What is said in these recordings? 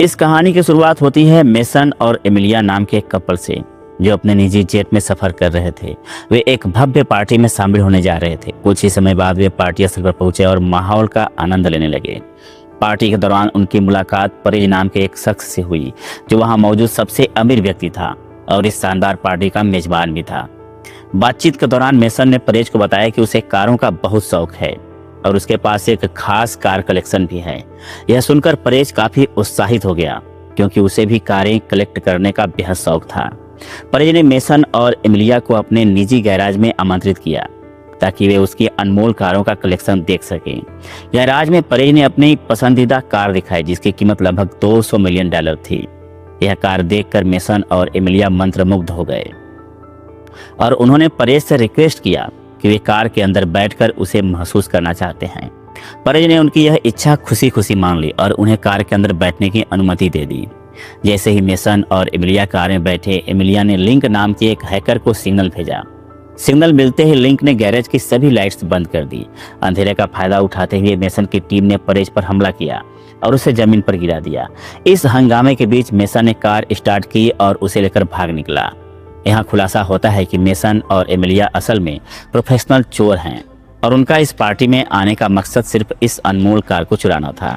इस कहानी की शुरुआत होती है मेसन और एमिलिया नाम के एक कपल से, जो अपने निजी जेट में सफर कर रहे थे। वे एक भव्य पार्टी में शामिल होने जा रहे थे। कुछ ही समय बाद वे पार्टी स्थल पर पहुंचे और माहौल का आनंद लेने लगे। पार्टी के दौरान उनकी मुलाकात परेज नाम के एक शख्स से हुई, जो वहां मौजूद सबसे अमीर व्यक्ति था और इस शानदार पार्टी का मेजबान भी था। बातचीत के दौरान मेसन ने परेज को बताया कि उसे कारों का बहुत शौक है और उसके पास एक खास कार कलेक्शन भी है। यह सुनकर परेज काफी उत्साहित हो गया, क्योंकि उसे भी कारें कलेक्ट करने का बेहद शौक था। परेज ने मेसन और एमिलिया को अपने निजी गैराज में आमंत्रित किया, ताकि वे उसकी अनमोल कारों का कलेक्शन देख सकें। गैराज में परेज ने अपनी पसंदीदा कार दिखाई, जिसकी कीमत लगभग $200 मिलियन थी। यह कार देखकर मेसन और एमिलिया मंत्रमुग्ध हो गए और उन्होंने परेज से रिक्वेस्ट किया कि वे कार के अंदर बैठकर उसे महसूस करना चाहते हैं। परेज ने उनकी यह इच्छा खुशी खुशी मान ली और उन्हें कार के अंदर बैठने की अनुमति दे दी। जैसे ही मेसन और एमिलिया कार में बैठे, एमिलिया ने लिंक नाम के एक हैकर को सिग्नल भेजा। सिग्नल मिलते ही लिंक ने गैरेज की सभी लाइट्स बंद कर दी। अंधेरे का फायदा उठाते हुए मेसन की टीम ने परेज पर हमला किया और उसे जमीन पर गिरा दिया। इस हंगामे के बीच मेसन ने कार स्टार्ट की और उसे लेकर भाग निकला। यहाँ खुलासा होता है कि मेसन और एमिलिया असल में प्रोफेशनल चोर हैं और उनका इस पार्टी में आने का मकसद सिर्फ इस अनमोल कार को चुराना था।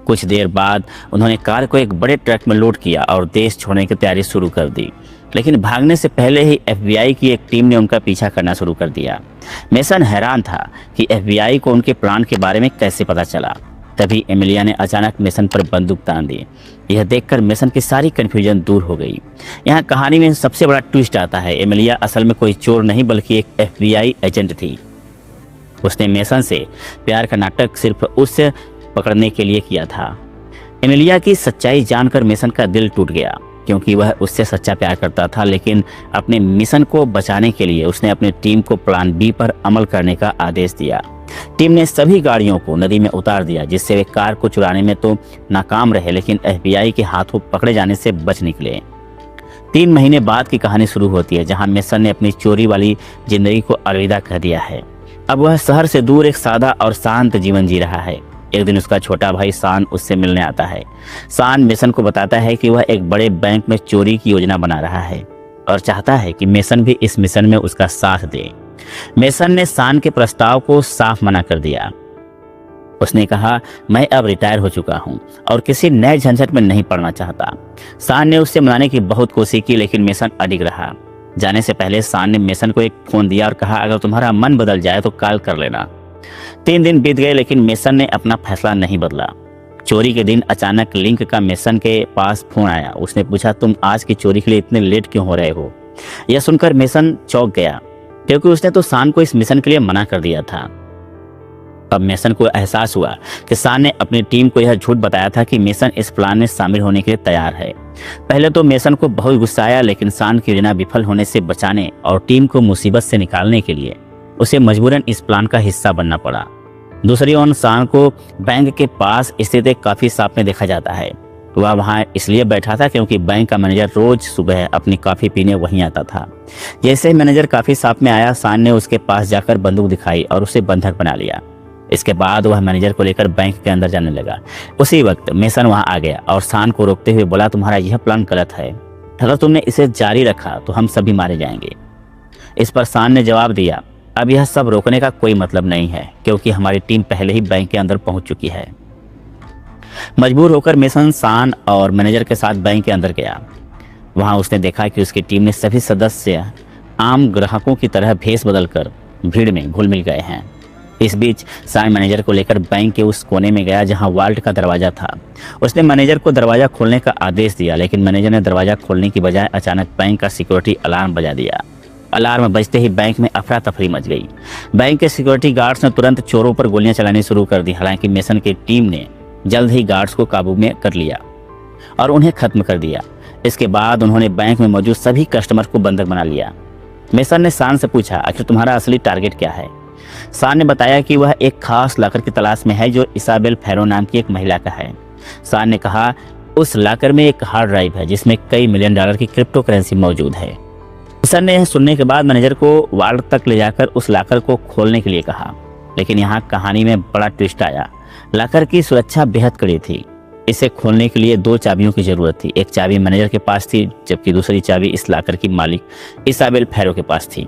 कुछ देर बाद उन्होंने कार को एक बड़े ट्रक में लोड किया और देश छोड़ने की तैयारी शुरू कर दी, लेकिन भागने से पहले ही FBI की एक टीम ने उनका पीछा करना शुरू कर दिया। मेसन हैरान था कि FBI को उनके प्लान के बारे में कैसे पता चला। तभी एमिलिया ने अचानक मेसन पर बंदूक तान दी। यह देखकर मेसन की सारी कन्फ्यूजन दूर हो गई। यहाँ कहानी में सबसे बड़ा ट्विस्ट आता है। एमिलिया असल में कोई चोर नहीं, बल्कि एक FBI एजेंट थी। उसने मेसन से प्यार का नाटक सिर्फ उसे पकड़ने के लिए किया था। एमिलिया की सच्चाई जानकर मेसन का दिल टूट गया, क्योंकि वह उससे सच्चा प्यार करता था। लेकिन अपने मिशन को बचाने के लिए उसने अपनी टीम को प्लान B पर अमल करने का आदेश दिया। टीम ने सभी गाड़ियों को नदी में उतार दिया, जिससे वे कार को चुराने में तो नाकाम रहे, लेकिन FBI के हाथों पकड़े जाने से बच निकले। 3 महीने बाद की कहानी शुरू होती है, जहां मेसन ने अपनी चोरी वाली जिंदगी को अलविदा कह दिया है। अब वह शहर से दूर एक सादा और शांत जीवन जी रहा है। एक दिन उसका छोटा भाई सान उससे मिलने आता है। सान मेसन को बताता है कि वह एक बड़े बैंक में चोरी की योजना बना रहा है और चाहता है कि मेसन भी इस मिशन में उसका साथ दे। मेसन ने सान के प्रस्ताव को साफ मना कर दिया। उसने कहा, मैं अब रिटायर हो चुका हूं और किसी नए झंझट में नहीं पड़ना चाहता। सान ने उससे मनाने की बहुत कोशिश की, लेकिन मेसन अडिग रहा। जाने से पहले सान ने मेसन को एक फोन दिया और कहा, अगर तुम्हारा मन बदल जाए तो कॉल कर लेना। 3 दिन बीत गए, लेकिन मेसन ने अपना फैसला नहीं बदला। चोरी के दिन अचानक लिंक का मेसन के पास फोन आया। उसने पूछा, तुम आज की चोरी के लिए इतने लेट क्यों हो रहे हो? यह सुनकर मेसन चौंक गया, क्योंकि उसने तो सान को इस मिशन के लिए मना कर दिया था। अब मेसन को एहसास हुआ कि सान ने अपनी टीम को यह झूठ बताया था कि मेसन इस प्लान में शामिल होने के लिए तैयार है। पहले तो मेसन को बहुत गुस्सा आया, लेकिन सान की योजना विफल होने से बचाने और टीम को मुसीबत से निकालने के लिए उसे मजबूरन इस प्लान का हिस्सा बनना पड़ा। दूसरी ओर सान को बैंक के पास स्थित एक कॉफी शॉप में देखा जाता है। वह वहाँ इसलिए बैठा था क्योंकि बैंक का मैनेजर रोज सुबह अपनी कॉफी पीने वहीं आता था। जैसे ही मैनेजर कॉफी शॉप में आया, सान ने उसके पास जाकर बंदूक दिखाई और उसे बंधक बना लिया। इसके बाद वह मैनेजर को लेकर बैंक के अंदर जाने लगा। उसी वक्त मेसन वहां आ गया और सान को रोकते हुए बोला, तुम्हारा यह प्लान गलत है। अगर तुमने इसे जारी रखा तो हम सभी मारे जाएंगे। इस पर सान ने जवाब दिया, अब यह सब रोकने का कोई मतलब नहीं है, क्योंकि हमारी टीम पहले ही बैंक के अंदर पहुंच चुकी है। मजबूर होकर मेसन सान और मैनेजर के साथ बैंक के अंदर गया। वहां उसने देखा कि उसकी टीम में सभी सदस्य आम ग्राहकों की तरह भेष बदलकर भीड़ में घुल मिल गए हैं। इस बीच सान मैनेजर को लेकर बैंक के उस कोने में गया जहां वाल्ट का दरवाजा था। उसने मैनेजर को दरवाजा खोलने का आदेश दिया, लेकिन मैनेजर ने दरवाजा खोलने की बजाय अचानक बैंक का सिक्योरिटी अलार्म बजा दिया। अलार्म बजते ही बैंक में अफरा तफरी मच गई। बैंक के सिक्योरिटी गार्ड्स ने तुरंत चोरों पर गोलियां चलानी शुरू कर दी। हालांकि मेसन की टीम ने जल्द ही गार्ड्स को काबू में कर लिया और उन्हें खत्म कर दिया। इसके बाद उन्होंने बैंक में मौजूद सभी कस्टमर को बंधक बना लिया। मेसन ने सान से पूछा, आखिर तुम्हारा असली टारगेट क्या है? सान ने बताया कि वह एक खास लॉकर की तलाश में है, जो इसाबेल फैरो नाम की एक महिला का है। सान ने कहा, उस लॉकर में एक हार्ड ड्राइव है जिसमें कई $मिलियन की क्रिप्टो करेंसी मौजूद है। मेसन ने यह सुनने के बाद मैनेजर को वार्ड तक ले जाकर उस लॉकर को खोलने के लिए कहा, लेकिन यहाँ कहानी में बड़ा ट्विस्ट आया। लॉकर की सुरक्षा बेहद कड़ी थी। इसे खोलने के लिए 2 चाबियों की जरूरत थी। एक चाबी मैनेजर के पास थी, जबकि दूसरी चाबी इस लाकर की मालिक इसाबेल फैरो के पास थी।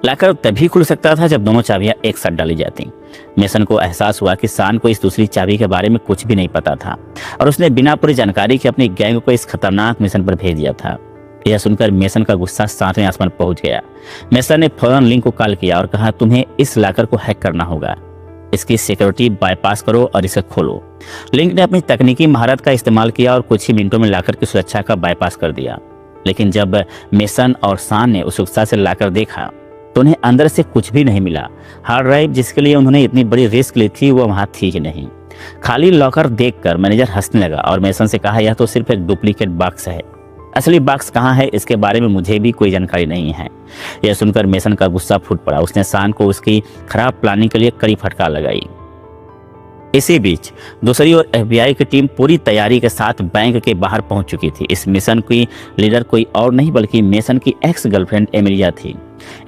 लाकर तभी खुल सकता था जब दोनों चाबियां एक साथ डाली जाती। मेसन को एहसास हुआ कि सान को इस दूसरी चाबी के बारे में कुछ भी नहीं पता था और उसने बिना पूरी जानकारी के अपनी गैंग को इस खतरनाक मिशन पर भेज दिया था। यह सुनकर मेसन का गुस्सा 7वें आसमान पहुंच गया। मेसन ने फौरन लिंक को कॉल किया और कहा, तुम्हें इस लाकर को हैक करना होगा, इसकी सिक्योरिटी बाईपास करो और इसे खोलो। लिंक ने अपनी तकनीकी महारत का इस्तेमाल किया और कुछ ही मिनटों में लाकर की सुरक्षा का बाईपास कर दिया। लेकिन जब मेसन और सान ने उत्सुकता से लाकर देखा तो उन्हें अंदर से कुछ भी नहीं मिला। हार्ड ड्राइव जिसके लिए उन्होंने इतनी बड़ी रिस्क ली थी वो वहां थी ही नहीं। खाली लॉकर देखकर मैनेजर हंसने लगा और मेसन से कहा, यह तो सिर्फ एक डुप्लीकेट बॉक्स है, असली बॉक्स कहाँ है इसके बारे में मुझे भी कोई जानकारी नहीं है। यह सुनकर मेसन का गुस्सा फूट पड़ा। उसने सान को उसकी खराब प्लानिंग के लिए कड़ी फटकार लगाई। इसी बीच दूसरी ओर FBI की टीम पूरी तैयारी के साथ बैंक के बाहर पहुंच चुकी थी। इस मिशन की लीडर कोई और नहीं बल्कि मेसन की एक्स गर्लफ्रेंड एमिलिया थी।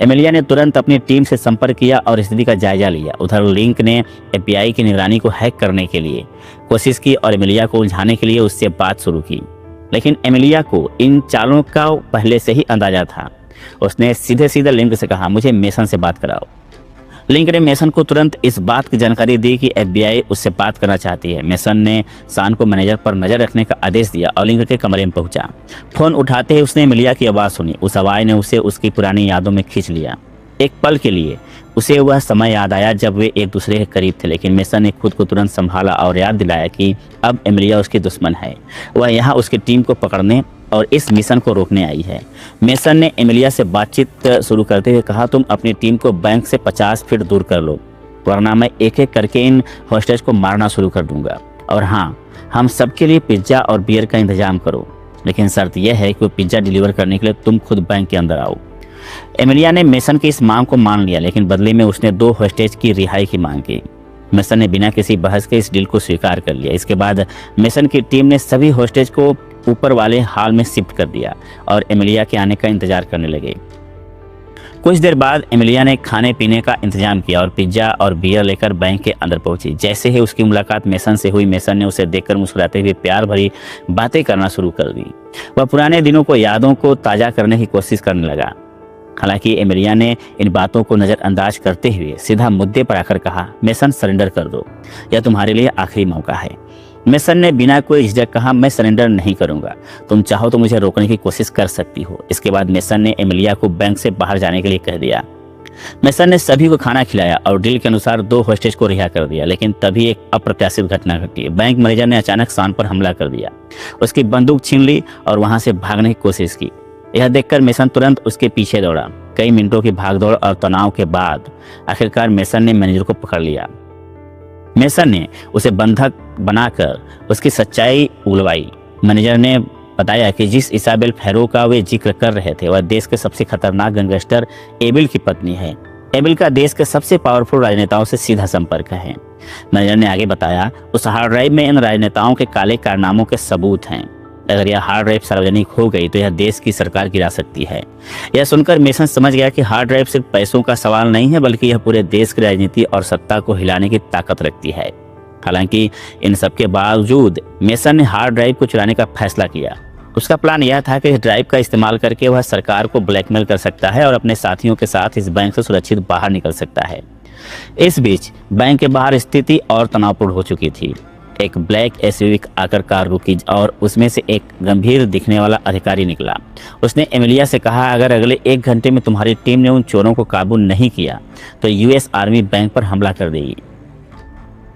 एमिलिया ने तुरंत अपनी टीम से संपर्क किया और स्थिति का जायजा लिया। उधर लिंक ने FBI की निगरानी को हैक करने के लिए कोशिश की और एमिलिया को उलझाने के लिए उससे बात शुरू की। लेकिन एमिलिया को इन चालों का पहले से ही अंदाजा था। उसने सीधे सीधे लिंक से कहा, मुझे मेसन से बात कराओ। लिंक ने मेसन को तुरंत इस बात की जानकारी दी कि FBI उससे बात करना चाहती है। मेसन ने सान को मैनेजर पर नजर रखने का आदेश दिया और लिंक के कमरे में पहुंचा। फोन उठाते ही उसने एमिलिया की आवाज़ सुनी। उस आवाज़ ने उसे उसकी पुरानी यादों में खींच लिया। एक पल के लिए उसे वह समय याद आया जब वे एक दूसरे के करीब थे, लेकिन मेसन ने खुद को तुरंत संभाला और याद दिलाया कि अब एमिलिया उसकी दुश्मन है। वह यहाँ उसकी टीम को पकड़ने और इस मिशन को रोकने आई है। मेसन ने एमिलिया से बातचीत शुरू करते हुए कहा, तुम अपनी टीम को बैंक से 50 फीट दूर कर लो, वरना मैं एक एक करके इन हॉस्टेज को मारना शुरू कर दूंगा। और हाँ, हम सबके लिए पिज्ज़ा और बियर का इंतजाम करो, लेकिन शर्त यह है कि वो पिज्ज़ा डिलीवर करने के लिए तुम खुद बैंक के अंदर आओ। एमिलिया ने मेसन की इस मांग को मान लिया, लेकिन बदले में उसने 2 हॉस्टेज की रिहाई की मांग की। मेसन ने बिना किसी बहस के इस डील को स्वीकार कर लिया। इसके बाद मेसन की टीम ने सभी हॉस्टेज को ऊपर वाले हॉल में शिफ्ट कर दिया और एमिलिया के आने का इंतजार करने लगे। कुछ देर बाद एमिलिया ने खाने पीने का इंतजाम किया और पिज्ज़ा और बियर लेकर बैंक के अंदर पहुंची। जैसे ही उसकी मुलाकात मेसन से हुई, मेसन ने उसे देखकर मुस्कुराते हुए प्यार भरी बातें करना शुरू कर दी। वह पुराने दिनों को यादों को ताज़ा करने की कोशिश करने लगा। हालांकि एमिलिया ने इन बातों को नज़रअंदाज करते हुए सीधा मुद्दे पर आकर कहा, मेसन सरेंडर कर दो, यह तुम्हारे लिए आखिरी मौका है। मेसन ने बिना कोई झिझक कहा, मैं सरेंडर नहीं करूंगा, तुम चाहो तो मुझे रोकने की कोशिश कर सकती हो। इसके बाद मेसन ने एमिलिया को बैंक से बाहर जाने के लिए कह दिया। मेसन ने सभी को खाना खिलाया और डील के अनुसार 2 हॉस्टेज को रिहा कर दिया। लेकिन तभी एक अप्रत्याशित घटना घटी। बैंक मैनेजर ने अचानक सान पर हमला कर दिया, उसकी बंदूक छीन ली और वहां से भागने की कोशिश की। यह देखकर मेसन तुरंत उसके पीछे दौड़ा। कई मिनटों की भागदौड़ और तनाव के बाद आखिरकार मेसन ने मैनेजर को पकड़ लिया। मेसन ने उसे बंधक बनाकर उसकी सच्चाई उगलवाई। मैनेजर ने बताया कि जिस इसाबेल फैरो का वे जिक्र कर रहे थे वह देश के सबसे खतरनाक गैंगस्टर एबिल की पत्नी है। एबिल का देश के सबसे पावरफुल राजनेताओं से सीधा संपर्क है। मैनेजर ने आगे बताया, उस हार्ड ड्राइव में इन राजनेताओं के काले कारनामों के सबूत हैं। अगर यह हार्ड ड्राइव सार्वजनिक हो गई तो यह देश की सरकार गिरा सकती है। यह सुनकर मेसन समझ गया कि हार्ड ड्राइव सिर्फ पैसों का सवाल नहीं है, बल्कि यह पूरे देश की राजनीति और सत्ता को हिलाने की ताकत रखती है। हालांकि इन सब के बावजूद मेसन ने हार्ड ड्राइव को चुराने का फैसला किया। उसका प्लान यह था कि इस ड्राइव का इस्तेमाल करके वह सरकार को ब्लैकमेल कर सकता है और अपने साथियों के साथ इस बैंक से सुरक्षित बाहर निकल सकता है। इस बीच बैंक के बाहर स्थिति और तनावपूर्ण हो चुकी थी। एक ब्लैक एसयूवी आकर कार रुकी और उसमें से एक गंभीर दिखने वाला अधिकारी निकला। उसने एमिलिया से कहा, अगर अगले 1 घंटे में तुम्हारी टीम ने उन चोरों को काबू नहीं किया तो US आर्मी बैंक पर हमला कर देगी।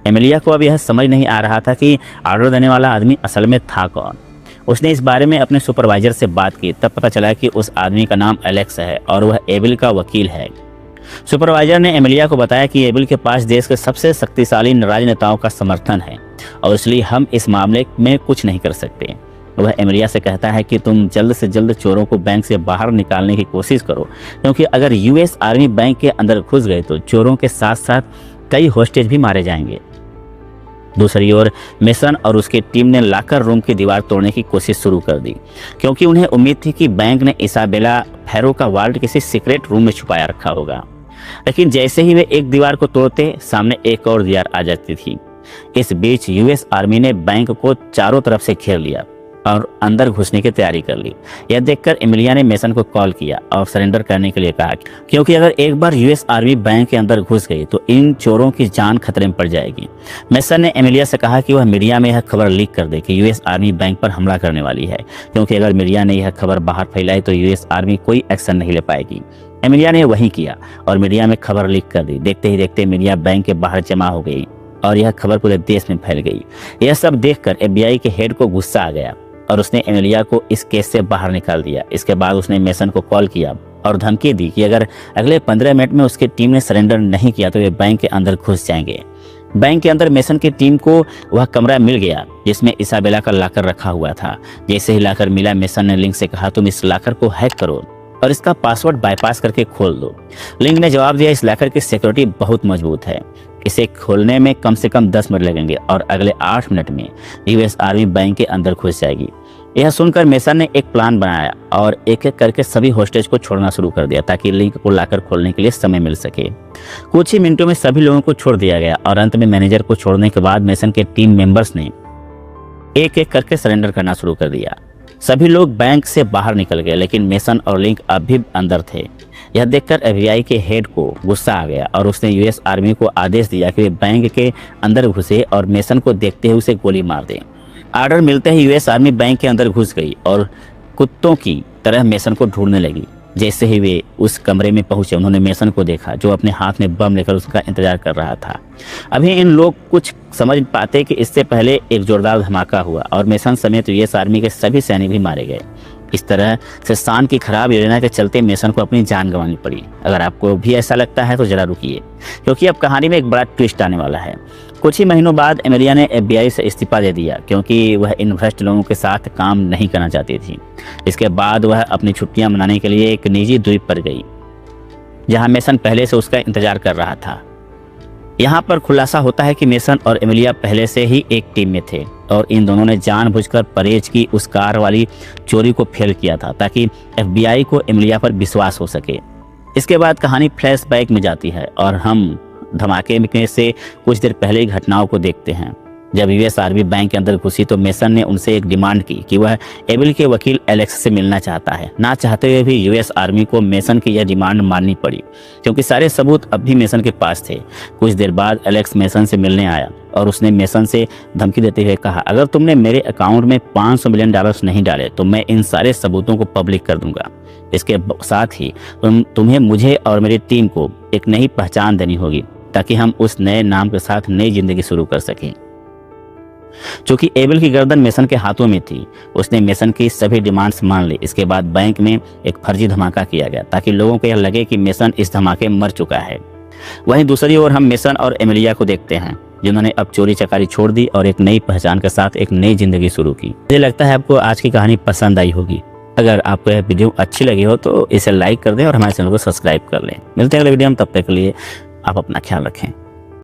एमिलिया को अब यह समझ नहीं आ रहा था कि ऑर्डर देने वाला आदमी असल में था कौन। उसने इस बारे में अपने सुपरवाइजर से बात की। तब पता चला कि उस आदमी का नाम एलेक्स है और वह एबिल का वकील है। सुपरवाइजर ने एमिलिया को बताया कि एबिल के पास देश के सबसे शक्तिशाली राजनेताओं का समर्थन है और इसलिए हम इस मामले में कुछ नहीं कर सकते। वह एमिलिया से कहता है कि तुम जल्द से जल्द चोरों को बैंक से बाहर निकालने की कोशिश करो, क्योंकि अगर US आर्मी बैंक के अंदर घुस गए तो चोरों के साथ साथ कई हॉस्टेज भी मारे जाएंगे। दूसरी ओर मेसन और उसकी टीम ने लॉकर रूम की दीवार तोड़ने की कोशिश शुरू कर दी, क्योंकि उन्हें उम्मीद थी कि बैंक ने इसाबेला फैरो का वाल्ट किसी सीक्रेट रूम में छुपाया रखा होगा। लेकिन जैसे ही वे एक दीवार को तोड़ते, सामने एक और दीवार आ जाती थी। इस बीच यूएस आर्मी ने बैंक को चारों तरफ से घेर लिया और अंदर घुसने की तैयारी कर ली। यह देखकर एमिलिया ने मेसन को कॉल किया और सरेंडर करने के लिए कहा, क्योंकि अगर एक बार यूएस आर्मी बैंक के अंदर घुस गई तो इन चोरों की जान खतरे में पड़ जाएगी। मेसन ने एमिलिया से कहा कि वह मीडिया में यह खबर लीक कर दे कि यूएस आर्मी बैंक पर हमला करने वाली है, क्योंकि अगर मीडिया ने यह खबर बाहर फैलाई तो यूएस आर्मी कोई एक्शन नहीं ले पाएगी। एमिलिया ने वही किया और मीडिया में खबर लीक कर दी। देखते ही देखते मीडिया बैंक के बाहर जमा हो गई और यह खबर पूरे देश में फैल गई। यह सब देखकर एफबीआई के हेड को गुस्सा आ गया और उसने एमिलिया को इस केस से बाहर निकाल दिया। इसके बाद उसने मेसन को कॉल किया और धमकी दी कि अगर अगले 15 मिनट में उसकी टीम ने सरेंडर नहीं किया तो वे बैंक के अंदर घुस जाएंगे। बैंक के अंदर मेसन की टीम को वह कमरा मिल गया जिसमें इसाबेला का लॉकर रखा हुआ था। जैसे ही लॉकर मिला, मेसन ने लिंक से कहा, तुम इस लॉकर को हैक करो और इसका पासवर्ड बाईपास करके खोल दो। लिंक ने जवाब दिया, इस लॉकर की सिक्योरिटी बहुत मजबूत है, इसे खोलने में कम से कम 10 मिनट लगेंगे और अगले 8 मिनट में यूएस आर्मी बैंक के अंदर घुस जाएगी। यह सुनकर मेसन ने एक प्लान बनाया और एक एक करके सभी होस्टेज को छोड़ना शुरू कर दिया ताकि लिंक को लॉकर खोलने के लिए समय मिल सके। कुछ ही मिनटों में सभी लोगों को छोड़ दिया गया और अंत में मैनेजर को छोड़ने के बाद मेसन के टीम मेंबर्स ने एक एक करके सरेंडर करना शुरू कर दिया। सभी लोग बैंक से बाहर निकल गए, लेकिन मेसन और लिंक अब भी अंदर थे। यह देखकर एफबीआई के हेड को गुस्सा आ गया और उसने यूएस आर्मी को आदेश दिया कि वे बैंक के अंदर घुसे और मेसन को देखते हुए उसे गोली मार दें। ऑर्डर मिलते ही यूएस आर्मी बैंक के अंदर घुस गई और कुत्तों की तरह मेसन को ढूंढने लगी। जैसे ही वे उस कमरे में पहुंचे, उन्होंने मेसन को देखा जो अपने हाथ में बम लेकर उसका इंतजार कर रहा था। अभी इन लोग कुछ समझ पाते कि इससे पहले एक जोरदार धमाका हुआ और मेसन समेत यूएस आर्मी के सभी सैनिक भी मारे गए। इस तरह से शान की खराब योजना के चलते मेसन को अपनी जान गंवानी पड़ी। अगर आपको भी ऐसा लगता है तो जरा रुकिए, क्योंकि अब कहानी में एक बड़ा ट्विस्ट आने वाला है। कुछ ही महीनों बाद एमिलिया ने एफबीआई से इस्तीफा दे दिया क्योंकि वह इन भ्रष्ट लोगों के साथ काम नहीं करना चाहती थी। इसके बाद वह अपनी छुट्टियां मनाने के लिए एक निजी द्वीप पर गई जहां मेसन पहले से उसका इंतजार कर रहा था। यहाँ पर खुलासा होता है कि मेसन और एमिलिया पहले से ही एक टीम में थे और इन दोनों ने जानबूझकर परेज की उस कार वाली चोरी को फेल किया था ताकि एफबीआई को एमिलिया पर विश्वास हो सके। इसके बाद कहानी फ्लैशबैक में जाती है और हम धमाके में से कुछ देर पहले ही घटनाओं को देखते हैं। जब यूएस आर्मी बैंक के अंदर घुसी तो मेसन ने उनसे एक डिमांड की कि वह एबल के वकील एलेक्स से मिलना चाहता है। ना चाहते हुए भी यूएस आर्मी को मेसन की यह डिमांड माननी पड़ी क्योंकि सारे सबूत अब भी मेसन के पास थे। कुछ देर बाद एलेक्स मेसन से मिलने आया और उसने मेसन से धमकी देते हुए कहा, अगर तुमने मेरे अकाउंट में $500 मिलियन नहीं डाले तो मैं इन सारे सबूतों को पब्लिक कर दूंगा। इसके साथ ही तुम्हें मुझे और मेरी टीम को एक नई पहचान देनी होगी ताकि हम उस नए नाम के साथ नई जिंदगी शुरू कर सकें। चूंकि एबल की गर्दन मेसन के हाथों में थी, उसने मेसन की सभी डिमांड्स मान ली। इसके बाद बैंक में एक फर्जी धमाका किया गया ताकि लोगों को यह लगे कि मेसन इस धमाके में मर चुका है। वहीं दूसरी ओर हम मेसन और एमिलिया को देखते हैं जिन्होंने अब चोरी चकारी छोड़ दी और एक नई पहचान के साथ एक नई जिंदगी शुरू की। मुझे लगता है आपको आज की कहानी पसंद आई होगी। अगर आपको यह वीडियो अच्छी लगी हो तो इसे लाइक कर दें और हमारे चैनल को सब्सक्राइब कर लें। मिलते हैं अगले वीडियो में, तब तक के लिए आप अपना ख्याल रखें।